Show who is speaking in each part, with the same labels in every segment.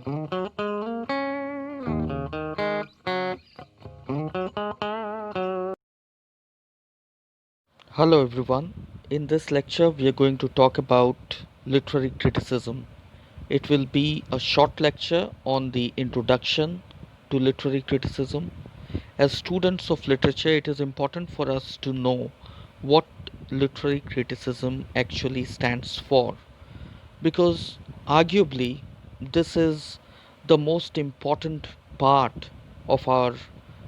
Speaker 1: Hello everyone. In this lecture, we are going to talk about literary criticism. It will be a short lecture on the introduction to literary criticism. As students of literature, it is important for us to know what literary criticism actually stands for, because arguably this is the most important part of our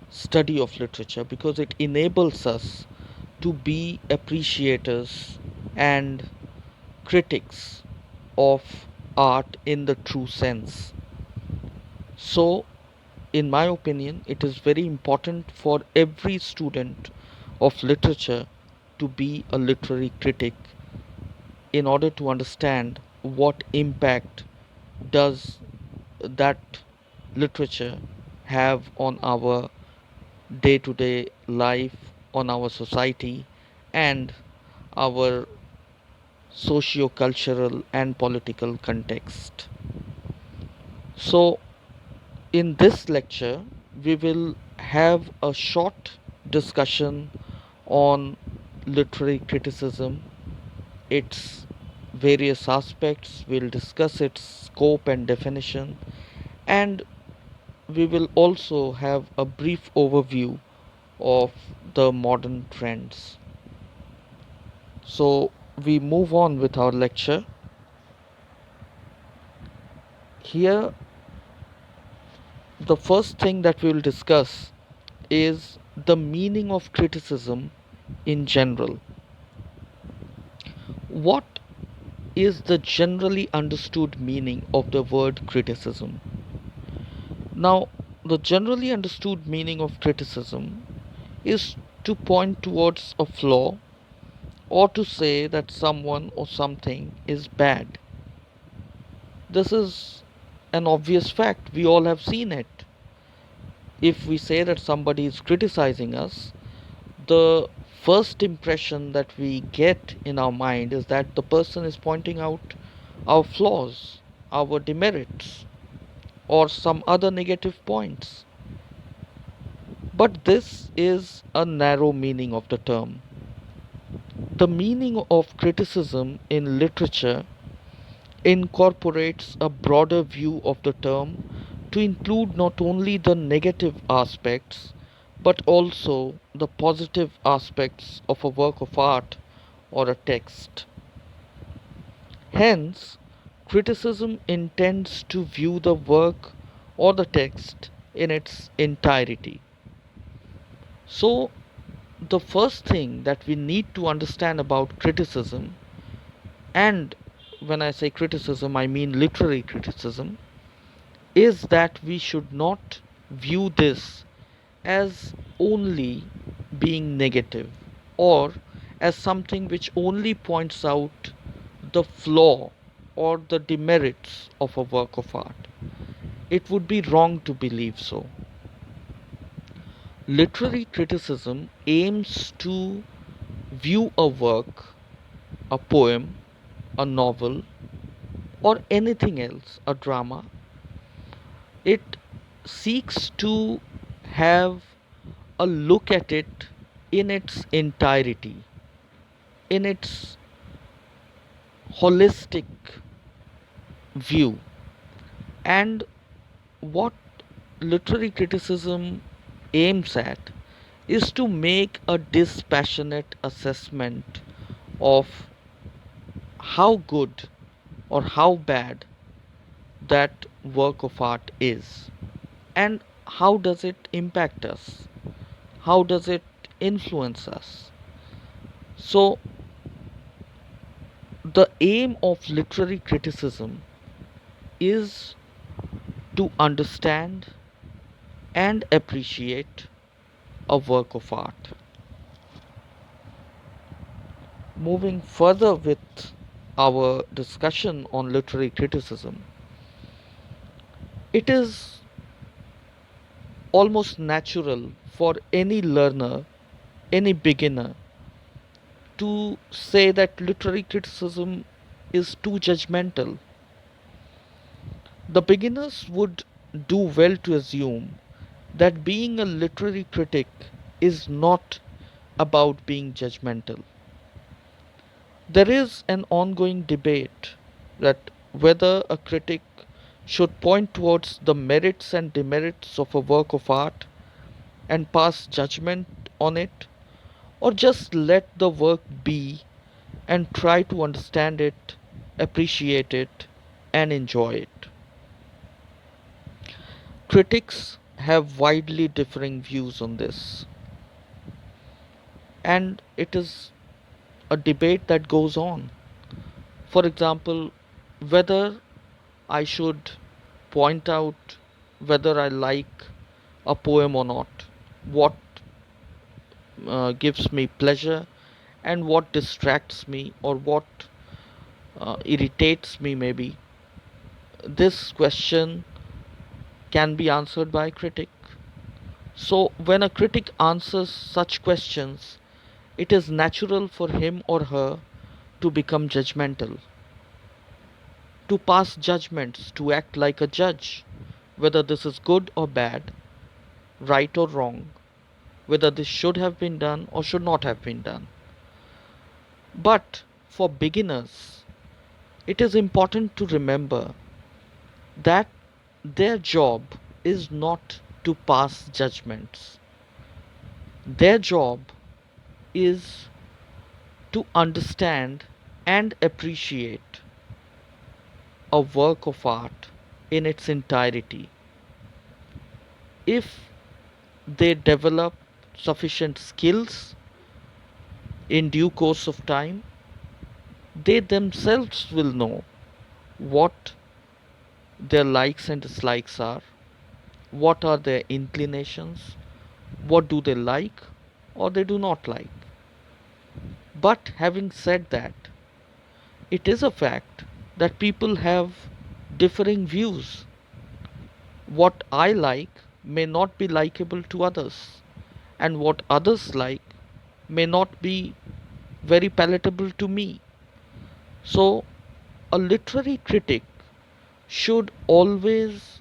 Speaker 1: study of literature, because it enables us to be appreciators and critics of art in the true sense. So, in my opinion, it is very important for every student of literature to be a literary critic in order to understand what impact does that literature have on our day to day life, on our society, and our socio cultural and political context. So, in this lecture, we will have a short discussion on literary criticism, its various aspects, we'll discuss its scope and definition, and we will also have a brief overview of the modern trends. So, we move on with our lecture. Here, the first thing that we will discuss is the meaning of criticism in general. What is the generally understood meaning of the word criticism? Now, the generally understood meaning of criticism is to point towards a flaw or to say that someone or something is bad. This is an obvious fact. We all have seen it. If we say that somebody is criticizing us, the first impression that we get in our mind is that the person is pointing out our flaws, our demerits, or some other negative points. But this is a narrow meaning of the term. The meaning of criticism in literature incorporates a broader view of the term to include not only the negative aspects but also the positive aspects of a work of art or a text. Hence, criticism intends to view the work or the text in its entirety. So, the first thing that we need to understand about criticism, and when I say criticism, I mean literary criticism, is that we should not view this as only being negative or as something which only points out the flaw or the demerits of a work of art. It would be wrong to believe so. Literary criticism aims to view a work, a poem, a novel, or anything else, a drama. It seeks to have a look at it in its entirety, in its holistic view. And what literary criticism aims at is to make a dispassionate assessment of how good or how bad that work of art is, and how does it impact us, how does it influence us. So, the aim of literary criticism is to understand and appreciate a work of art. Moving further with our discussion on literary criticism, it is almost natural for any learner, any beginner, to say that literary criticism is too judgmental. The beginners would do well to assume that being a literary critic is not about being judgmental. There is an ongoing debate that whether a critic should point towards the merits and demerits of a work of art and pass judgment on it, or just let the work be and try to understand it, appreciate it, and enjoy it. Critics have widely differing views on this, and it is a debate that goes on. For example, whether I should point out whether I like a poem or not, what gives me pleasure, and what distracts me, or what irritates me, maybe. This question can be answered by a critic. So, when a critic answers such questions, it is natural for him or her to become judgmental, to pass judgments, to act like a judge, whether this is good or bad, right or wrong, whether this should have been done or should not have been done. But for beginners, it is important to remember that their job is not to pass judgments. Their job is to understand and appreciate a work of art in its entirety. If they develop sufficient skills in due course of time, they themselves will know what their likes and dislikes are, what are their inclinations, what do they like or they do not like. But having said that, it is a fact that people have differing views. What I like may not be likable to others, and what others like may not be very palatable to me. So, a literary critic should always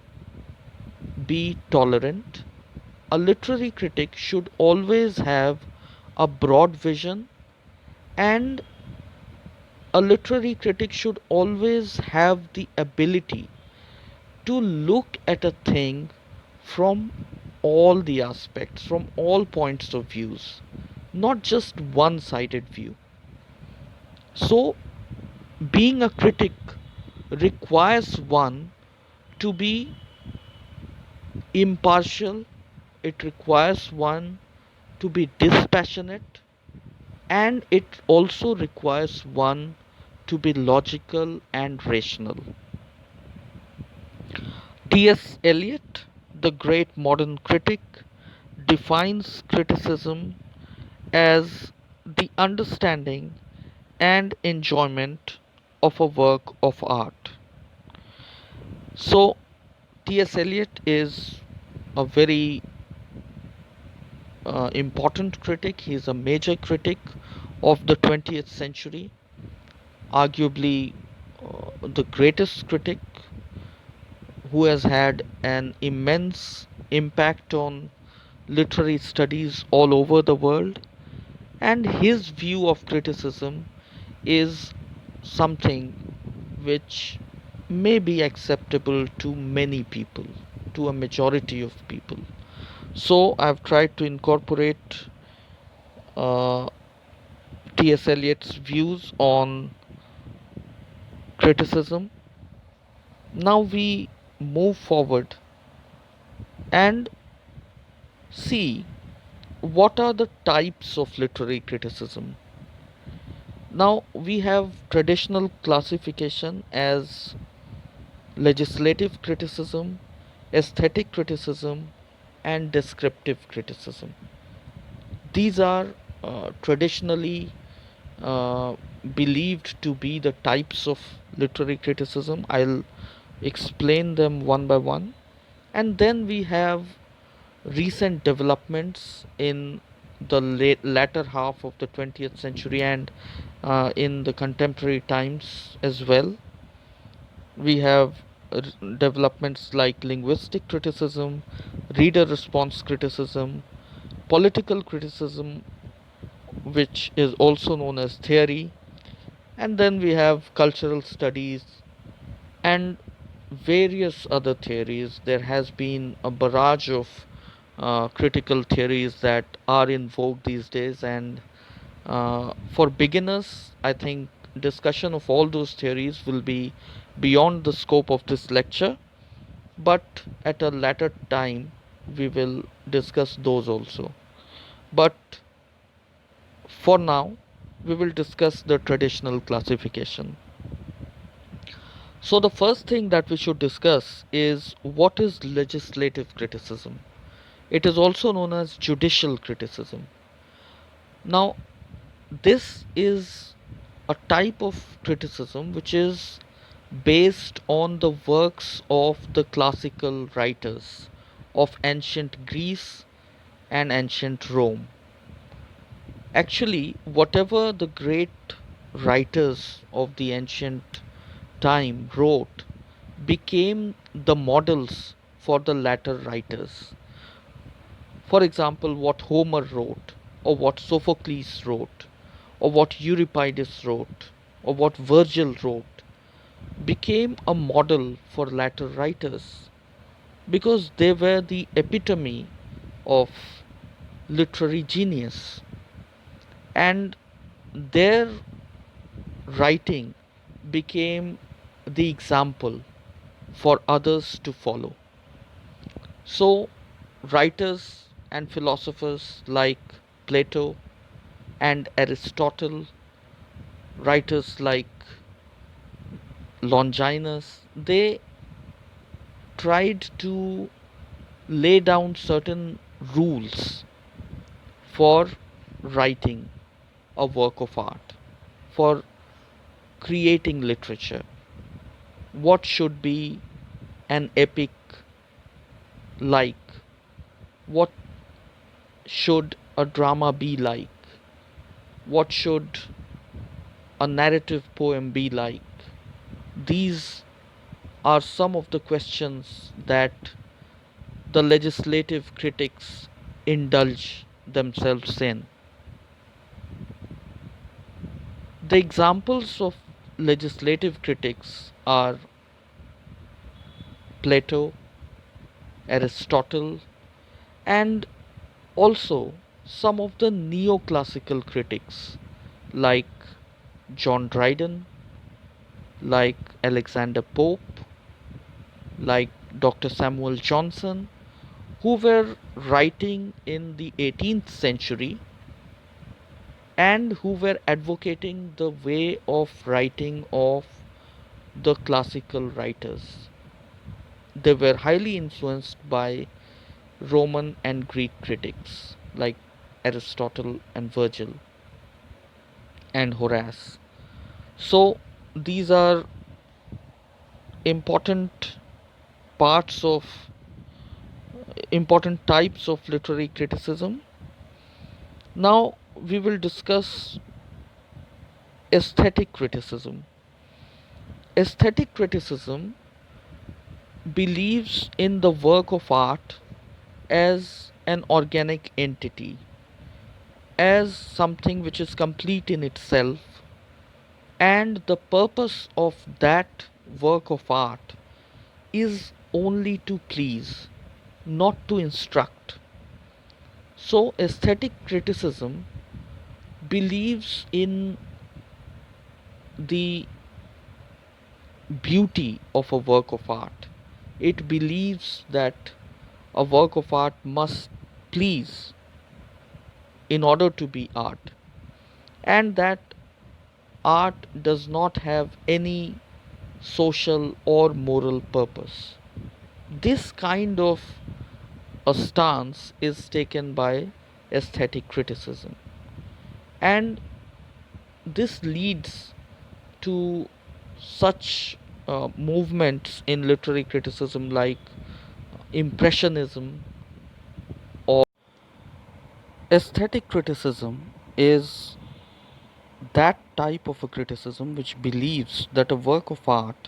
Speaker 1: be tolerant. A literary critic should always have a broad vision, and a literary critic should always have the ability to look at a thing from all the aspects, from all points of views, not just one-sided view. So, being a critic requires one to be impartial, it requires one to be dispassionate, and it also requires one to be logical and rational. T.S. Eliot, the great modern critic, defines criticism as the understanding and enjoyment of a work of art. So, T.S. Eliot is a very important critic. He is a major critic of the 20th century, arguably the greatest critic who has had an immense impact on literary studies all over the world. And his view of criticism is something which may be acceptable to many people, to a majority of people. So I've tried to incorporate uh, T.S. Eliot's views on criticism. Now we move forward and see what are the types of literary criticism. Now we have traditional classification as legislative criticism, aesthetic criticism, and descriptive criticism. These are traditionally uh, believed to be the types of literary criticism. I'll explain them one by one. And then we have recent developments in the latter half of the 20th century and in the contemporary times as well. We have developments like linguistic criticism, reader response criticism, political criticism, which is also known as theory, and then we have cultural studies and various other theories. There has been a barrage of critical theories that are in vogue these days, and for beginners, I think discussion of all those theories will be beyond the scope of this lecture, but at a later time we will discuss those also. But for now, we will discuss the traditional classification. So, the first thing that we should discuss is what is legislative criticism. It is also known as judicial criticism. Now, this is a type of criticism which is based on the works of the classical writers of ancient Greece and ancient Rome. Actually, whatever the great writers of the ancient time wrote became the models for the latter writers. For example, what Homer wrote, or what Sophocles wrote, or what Euripides wrote, or what Virgil wrote became a model for latter writers because they were the epitome of literary genius, and their writing became the example for others to follow. So, writers and philosophers like Plato and Aristotle, writers like Longinus, they tried to lay down certain rules for writing a work of art, for creating literature. What should be an epic like? What should a drama be like? What should a narrative poem be like? These are some of the questions that the legislative critics indulge themselves in. The examples of legislative critics are Plato, Aristotle, and also some of the neoclassical critics like John Dryden, like Alexander Pope, like Dr. Samuel Johnson, who were writing in the 18th century and who were advocating the way of writing of the classical writers. They were highly influenced by Roman and Greek critics like Aristotle and Virgil and Horace. So, these are important parts of important types of literary criticism. Now, we will discuss aesthetic criticism. Aesthetic criticism believes in the work of art as an organic entity, as something which is complete in itself, and the purpose of that work of art is only to please, not to instruct. So, aesthetic criticism believes in the beauty of a work of art. It believes that a work of art must please in order to be art, and that art does not have any social or moral purpose. This kind of a stance is taken by aesthetic criticism, and this leads to such movements in literary criticism like Impressionism. Or aesthetic criticism is that type of a criticism which believes that a work of art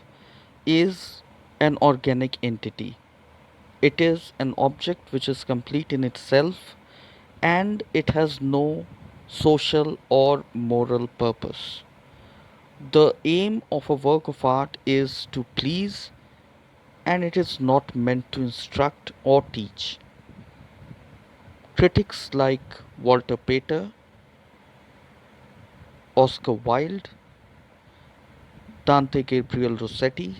Speaker 1: is an organic entity. It is an object which is complete in itself and it has no social or moral purpose. The aim of a work of art is to please and it is not meant to instruct or teach. Critics like Walter Pater, Oscar Wilde, Dante Gabriel Rossetti,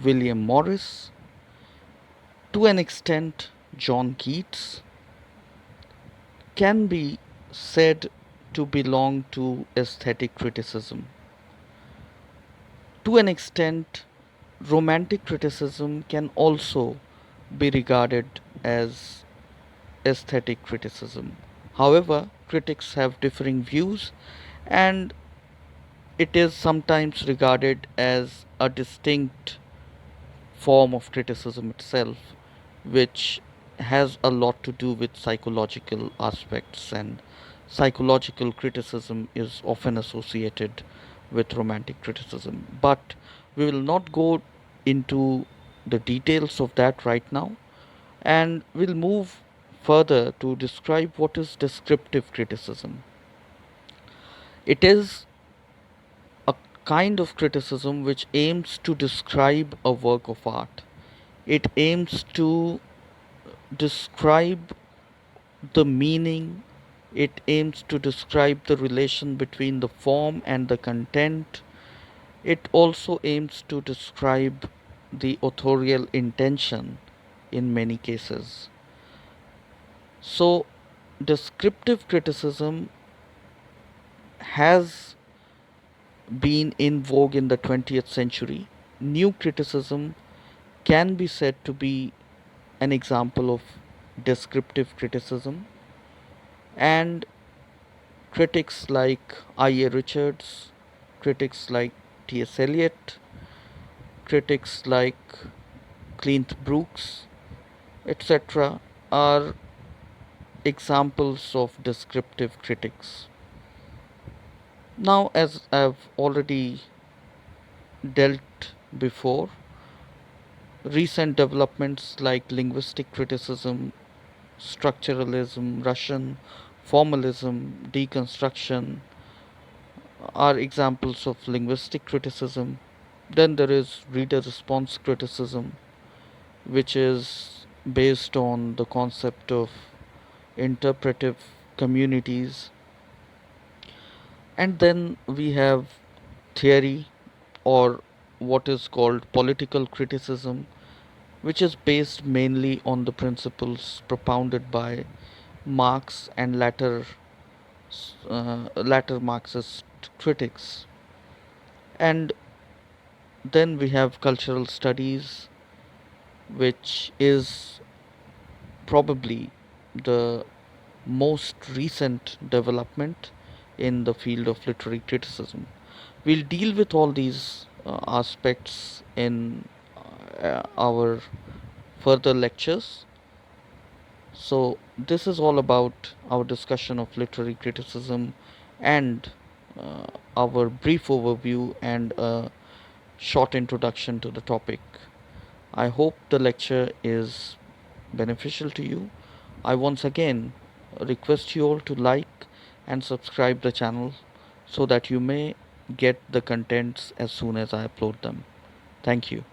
Speaker 1: William Morris, to an extent John Keats, can be said to belong to aesthetic criticism. To an extent, romantic criticism can also be regarded as aesthetic criticism. However, critics have differing views and it is sometimes regarded as a distinct form of criticism itself, which has a lot to do with psychological aspects, and psychological criticism is often associated with romantic criticism. But we will not go into the details of that right now, and we'll move further to describe what is descriptive criticism. It is a kind of criticism which aims to describe a work of art. It aims to describe the meaning, it aims to describe the relation between the form and the content. It also aims to describe the authorial intention in many cases. So, descriptive criticism has been in vogue in the 20th century. New criticism can be said to be an example of descriptive criticism, and critics like I.A. Richards, critics like T.S. Eliot, critics like Clint Brooks, etc., are examples of descriptive critics. Now, as I've already dealt before, recent developments like linguistic criticism, structuralism, Russian formalism, deconstruction are examples of linguistic criticism. Then there is reader response criticism, which is based on the concept of interpretive communities. And then we have theory, or what is called political criticism, which is based mainly on the principles propounded by Marx and latter Marxist critics. And then we have cultural studies, which is probably the most recent development in the field of literary criticism. We'll deal with all these aspects in our further lectures. So, this is all about our discussion of literary criticism and uh, our brief overview and a short introduction to the topic. I hope the lecture is beneficial to you. I once again request you all to like and subscribe the channel so that you may get the contents as soon as I upload them. Thank you.